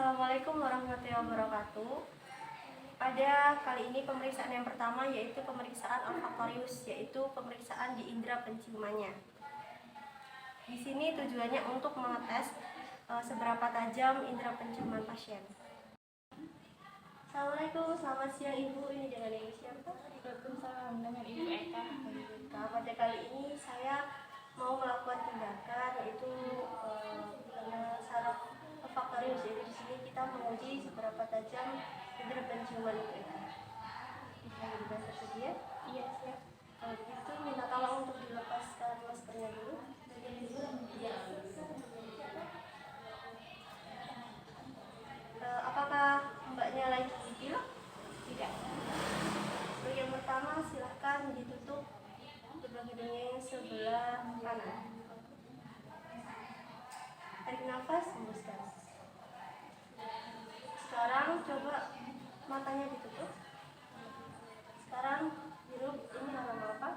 Assalamualaikum warahmatullahi wabarakatuh. Pada kali ini pemeriksaan yang pertama yaitu pemeriksaan olfaktorius, yaitu pemeriksaan di indera penciumannya. Di sini tujuannya untuk mengetes seberapa tajam indera penciuman pasien. Assalamualaikum, selamat siang Ibu. Ini dengan Ibu siapa? Waalaikumsalam, dengan Ibu Eka. Pada kali ini saya mau melakukan tindakan yaitu saraf olfaktorius. Jadi di sini kita menguji seberapa tajam indera penciuman itu. Bisa sudah tersedia? Iya, siap. Kalau begitu minta tolong untuk dilepaskan maskernya dulu. Apakah mbaknya lagi pilek? Tidak. Untuk yang pertama silahkan ditutup lubang hidungnya yang sebelah kanan. Tarik nafas, hembuskan. Sekarang coba matanya ditutup. Sekarang hirup, ini aroma apa?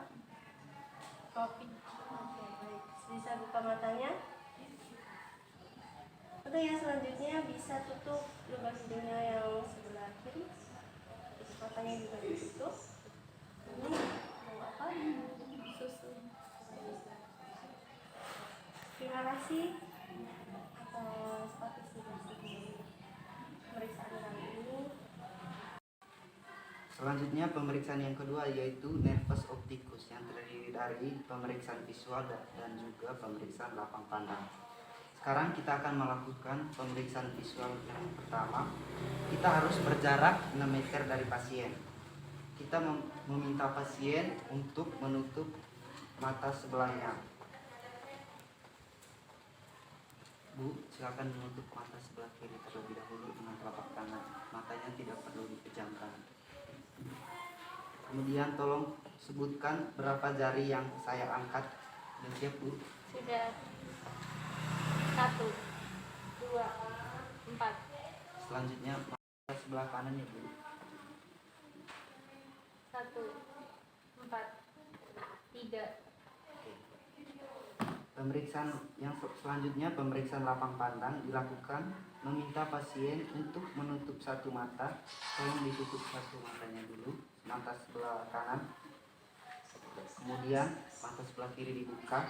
Kopi. Oke, baik. Bisa buka matanya. Untuk yang selanjutnya bisa tutup lubang hidungnya yang sebelah kiri. Terus matanya juga ditutup. Ini mau apa? Susu. Terima kasih atas partisipasi pemeriksaan kali ini. Selanjutnya pemeriksaan yang kedua yaitu nervus opticus yang terdiri dari pemeriksaan visual dan juga pemeriksaan lapang pandang. Sekarang kita akan melakukan pemeriksaan visual yang pertama. Kita harus berjarak 6 meter dari pasien. Kita meminta pasien untuk menutup mata sebelahnya. Bu, silakan menutup mata sebelah kiri terlebih dahulu dengan telapak tangan. Matanya tidak perlu dipejamkan. Kemudian tolong sebutkan berapa jari yang saya angkat. Sudah siap, Bu? Sudah. 1, 2, 4. Selanjutnya mata sebelah kanan ya, Bu. 1, 4, 3. Pemeriksaan yang selanjutnya pemeriksaan lapang pandang dilakukan meminta pasien untuk menutup satu mata. Tolong ditutup satu matanya dulu, mata sebelah kanan. Kemudian mata sebelah kiri dibuka.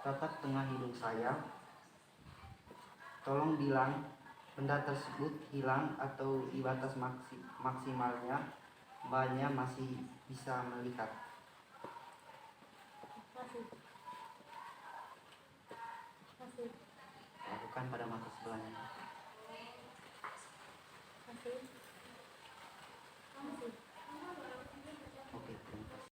Tatap tengah hidung saya. Tolong bilang benda tersebut hilang atau di batas maksimalnya. Mbaknya masih bisa melihat. Masih. Lakukan pada mata sebelahnya. Masih. Oke, terima kasih.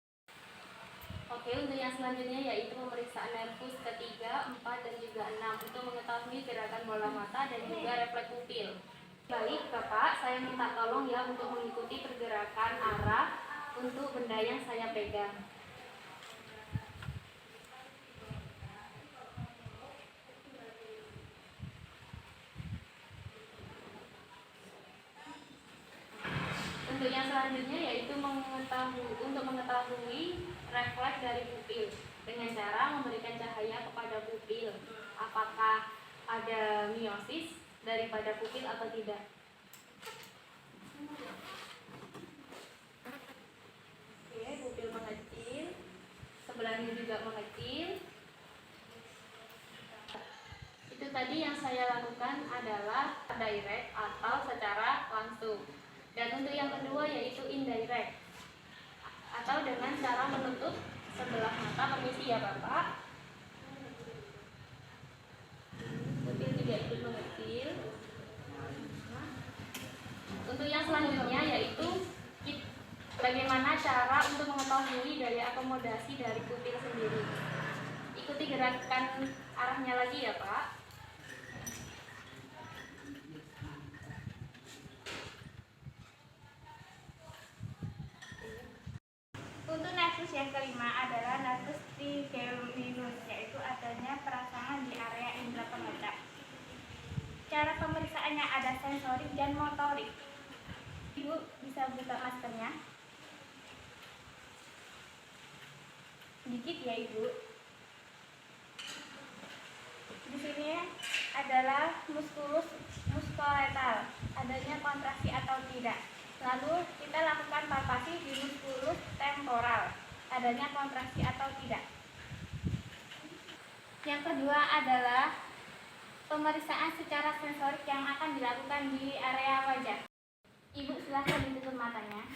Oke, untuk yang selanjutnya yaitu pemeriksaan nervus ketiga, 4, dan juga 6 untuk mengetahui gerakan bola mata dan juga refleks pupil. Baik, Bapak, saya minta tolong ya untuk mengikuti pergerakan arah untuk benda yang saya pegang. Untuk yang selanjutnya yaitu untuk mengetahui refleks dari pupil dengan cara memberikan cahaya kepada pupil. Apakah ada miosis daripada pupil atau tidak? Oke, pupil mengecil, sebelahnya juga mengecil. Itu tadi yang saya lakukan adalah direct atau secara langsung. Dan untuk yang kedua yaitu indirect atau dengan cara menutup sebelah mata. Permisi ya Bapak. Pupil juga ikut mengecil. Untuk yang selanjutnya yaitu bagaimana cara untuk mengetahui daya akomodasi dari pupil sendiri. Ikuti gerakan arahnya lagi ya Pak. Untuk nervus yang kelima adalah nervus trigeminus, yaitu adanya perasangan di area indera pengecat. Cara pemeriksaannya ada sensorik dan motorik. Ibu bisa buka maskernya. Dikit ya Ibu. muskulus muskolateral, adanya kontraksi atau tidak. Lalu kita lakukan palpasi di muskulus temporal, adanya kontraksi atau tidak. Yang kedua adalah pemeriksaan secara sensorik yang akan dilakukan di area wajah. Ibu silahkan ditutup matanya.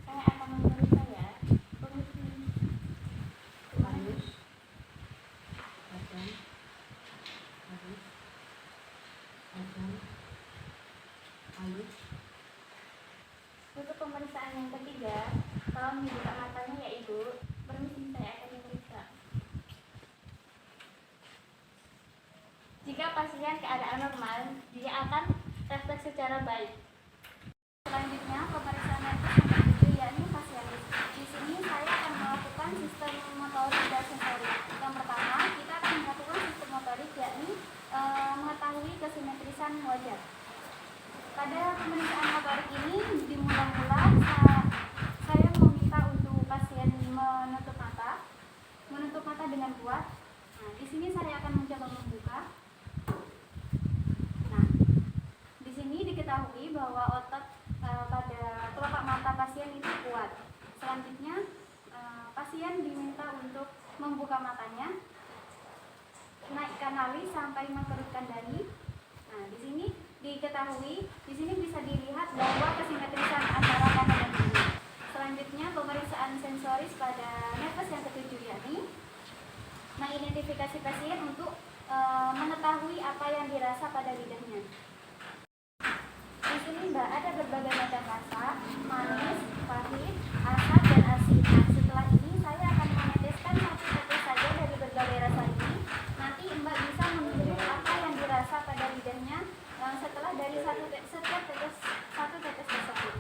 Saya akan memeriksa ya. Untuk pemeriksaan yang ketiga, tolong dibuka matanya ya ibu. Permisi, saya akan memeriksa. Jika pasien keadaan normal, dia akan refleks secara baik. Selanjutnya, pemeriksaan nervus yang ketujuh yakni facialis. Di sini saya akan melakukan sistem motorik dan sensorik. Yang pertama, kita akan melakukan sistem motorik yakni mengetahui kesimetrisan wajah. Pada pemeriksaan motorik ini dimula-mula saya meminta untuk pasien menutup mata dengan kuat. Nah, di sini saya akan mencoba membuka. Nah, di sini diketahui bahwa otot pada kelopak mata pasien itu kuat. Selanjutnya, pasien diminta untuk membuka matanya, naikkan alis sampai mengkerutkan dahi. Nah, di sini diketahui, di sini bisa dilihat bahwa kesimetrisan antara kanan dan kiri. Selanjutnya, pemeriksaan sensoris pada nervus yang ketujuh yakni mengidentifikasi pasien untuk mengetahui apa yang dirasa pada lidahnya. Di sini Mbak ada berbagai macam rasa, manis, pahit, asam, dan asin. Nah, setelah ini saya akan meneteskan satu tetes saja dari berbagai rasa ini. Nanti Mbak bisa menunjuk apa yang dirasa pada lidahnya setelah dari setiap satu tetes tersebut.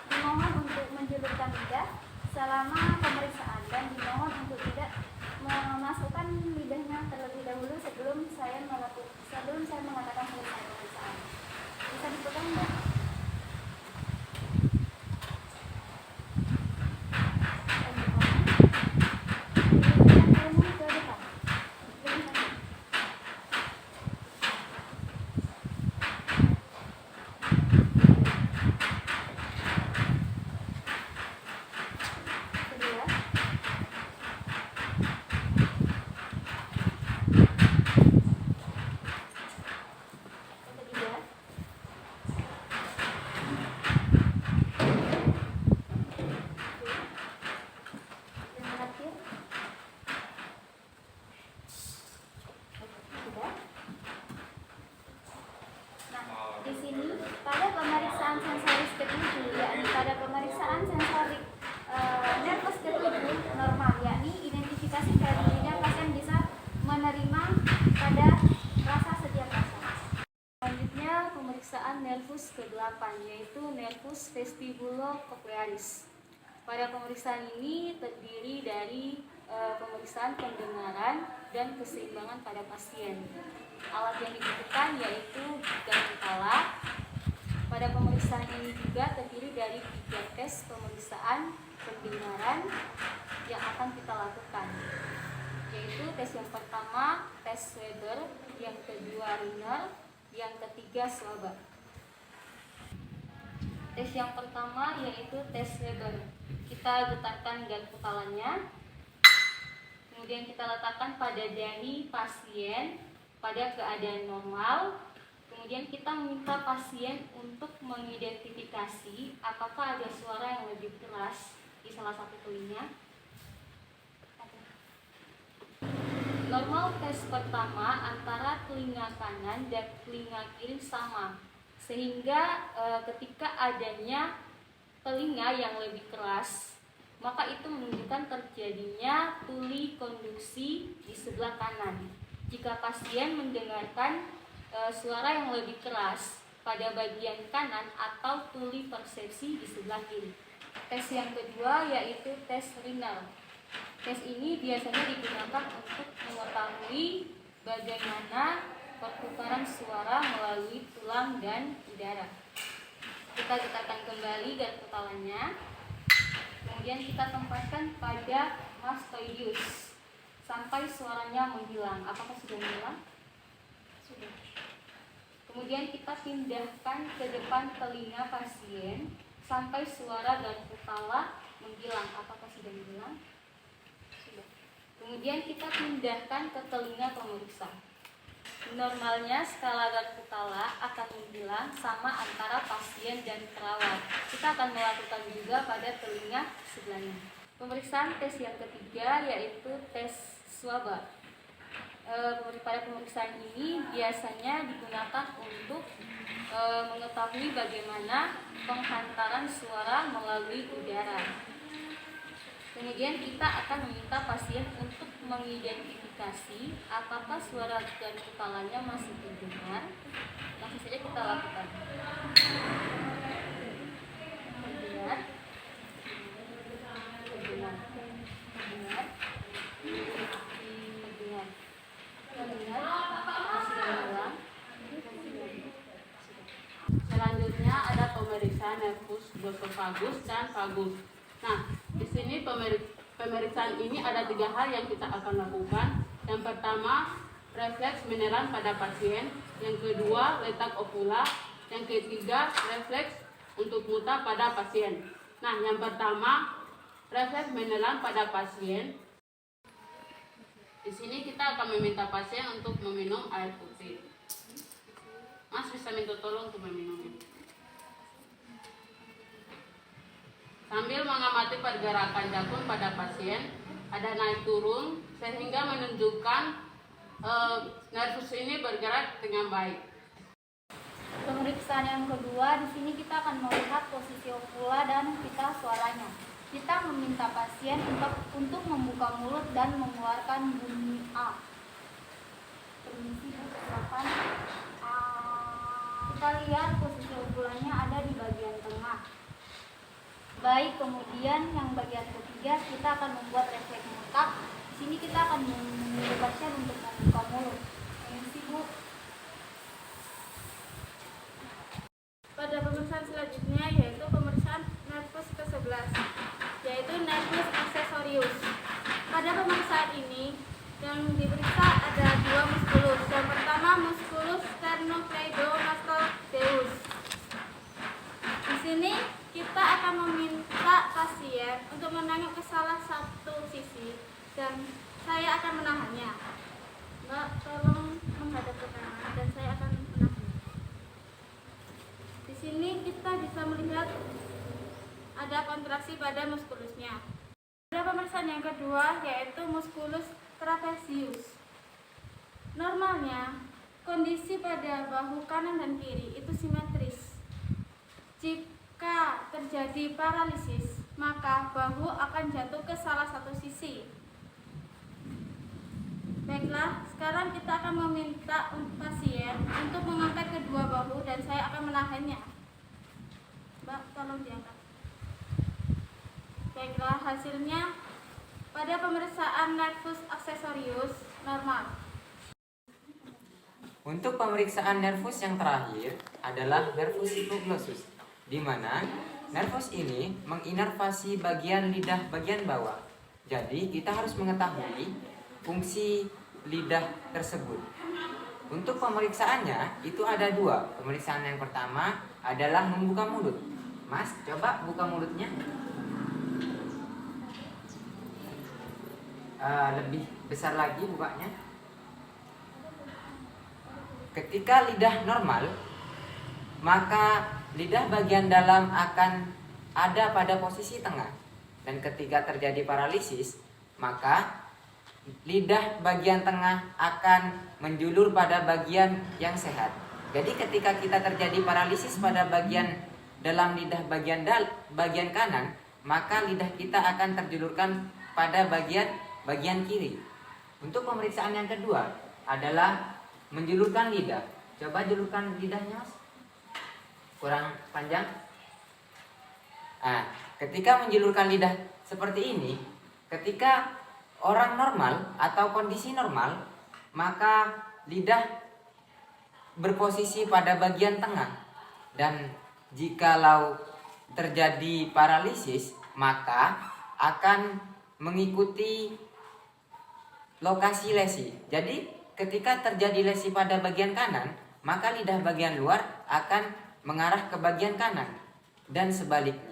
Dimohon untuk menjulurkan lidah selama pemeriksaan dan dimohon untuk tidak memasukkan lidahnya terlebih dahulu sebelum saya mengatakan selesai pemeriksaan. Bisa dipegang Mbak? Di sini pada pemeriksaan sensoris ketujuh, yakni pada pemeriksaan sensorik nervus ketujuh normal, yakni identifikasi dari lidah pasien bisa menerima pada rasa setiap rasa. Selanjutnya, pemeriksaan nervus ke-8 yaitu nervus vestibulocochlearis. Pada pemeriksaan ini terdiri dari pemeriksaan pendengaran dan keseimbangan pada pasien. Alat yang dibutuhkan yaitu gigar kepala. Pada pemeriksaan ini juga terdiri dari 3 tes pemeriksaan pendengaran yang akan kita lakukan, yaitu tes yang pertama tes Weber, yang kedua Rinner, yang ketiga Swaba. Tes yang pertama yaitu tes Weber. Kita getarkan gigar kepalanya, kemudian kita letakkan pada dahi pasien pada keadaan normal. Kemudian kita meminta pasien untuk mengidentifikasi apakah ada suara yang lebih keras di salah satu telinga. Normal tes pertama antara telinga kanan dan telinga kiri sama, sehingga ketika adanya telinga yang lebih keras, maka itu menunjukkan terjadinya tuli konduksi di sebelah kanan. Jika pasien mendengarkan suara yang lebih keras pada bagian kanan atau tuli persepsi di sebelah kiri. Tes yang kedua yaitu tes Rinner. Tes ini biasanya digunakan untuk mengetahui bagaimana pertukaran suara melalui tulang dan udara. Kita getarkan kembali gigar kepalanya, kemudian kita tempatkan pada mastoideus sampai suaranya menghilang. Apakah sudah menghilang? Sudah. Kemudian kita pindahkan ke depan telinga pasien sampai suara dan kepala menghilang. Apakah sudah menghilang? Sudah. Kemudian kita pindahkan ke telinga pemeriksa. Normalnya skala kepala akan menghilang sama antara pasien dan perawat. Kita akan melakukan juga pada telinga sebelahnya. Pemeriksaan tes yang ketiga yaitu tes swaba. Pada pemeriksaan ini biasanya digunakan untuk mengetahui bagaimana penghantaran suara melalui udara. Kemudian kita akan meminta pasien untuk mengidentifikasi apakah suara dan kepalanya masih terdengar. Langsung saja kita lakukan. Terdengar, terdengar, terdengar, terdengar. Selanjutnya ada pemeriksaan nervus glosofagus dan vagus. Nah, di sini pemeriksaan ini ada 3 hal yang kita akan lakukan. Yang pertama, refleks menelan pada pasien. Yang kedua, letak okula. Yang ketiga, refleks untuk muta pada pasien. Nah, yang pertama, refleks menelan pada pasien. Di sini kita akan meminta pasien untuk meminum air putih. Mas bisa minta tolong untuk meminumnya. Sambil mengamati pergerakan jantung pada pasien, ada naik turun sehingga menunjukkan nervus ini bergerak dengan baik. Pemeriksaan yang kedua, di sini kita akan melihat posisi okula dan pita suaranya. Kita meminta pasien untuk membuka mulut dan mengeluarkan bunyi A. Permisi, silakan. Kita lihat posisi okulanya ada di bagian tengah. Baik, kemudian yang bagian ketiga kita akan membuat refleks muta. Di sini kita akan menyuruh pasien untuk membuka mulut. Permisi, Bu. Pada pemeriksaan selanjutnya yaitu pemeriksaan nervus ke-11, yaitu nervus accessorius. Pada pemeriksaan ini yang diperiksa ada 2 muskulus. Yang pertama muskulus sternocleidomastoideus. Di sini kita akan meminta pasien untuk menengok ke salah satu sisi dan saya akan menahannya. Mbak, tolong menghadap ke kanan dan saya akan menahannya. Di sini kita bisa melihat ada kontraksi pada muskulusnya. Pada pemeriksaan yang kedua yaitu muskulus trapezius. Normalnya kondisi pada bahu kanan dan kiri itu simetris. Jika terjadi paralisis, maka bahu akan jatuh ke salah satu sisi. Baiklah, sekarang kita akan meminta pasien untuk mengangkat kedua bahu dan saya akan menahannya. Mbak, tolong diangkat. Baiklah, hasilnya pada pemeriksaan nervus accessorius normal. Untuk pemeriksaan nervus yang terakhir adalah nervus hipoglossus, di mana nervus ini menginervasi bagian lidah bagian bawah. Jadi kita harus mengetahui fungsi lidah tersebut. Untuk pemeriksaannya itu ada 2. Pemeriksaan yang pertama adalah membuka mulut. Mas, coba buka mulutnya. Lebih besar lagi bukanya. Ketika lidah normal, maka lidah bagian dalam akan ada pada posisi tengah. Dan ketika terjadi paralisis, maka lidah bagian tengah akan menjulur pada bagian yang sehat. Jadi ketika kita terjadi paralisis pada bagian dalam lidah bagian kanan, maka lidah kita akan terjulurkan pada bagian kiri. Untuk pemeriksaan yang kedua adalah menjulurkan lidah. Coba julurkan lidahnya, Mas. Kurang panjang. Ketika menjulurkan lidah seperti ini, ketika orang normal atau kondisi normal, maka lidah berposisi pada bagian tengah. Dan jikalau terjadi paralisis, maka akan mengikuti lokasi lesi. Jadi ketika terjadi lesi pada bagian kanan, maka lidah bagian luar akan mengarah ke bagian kanan dan sebaliknya.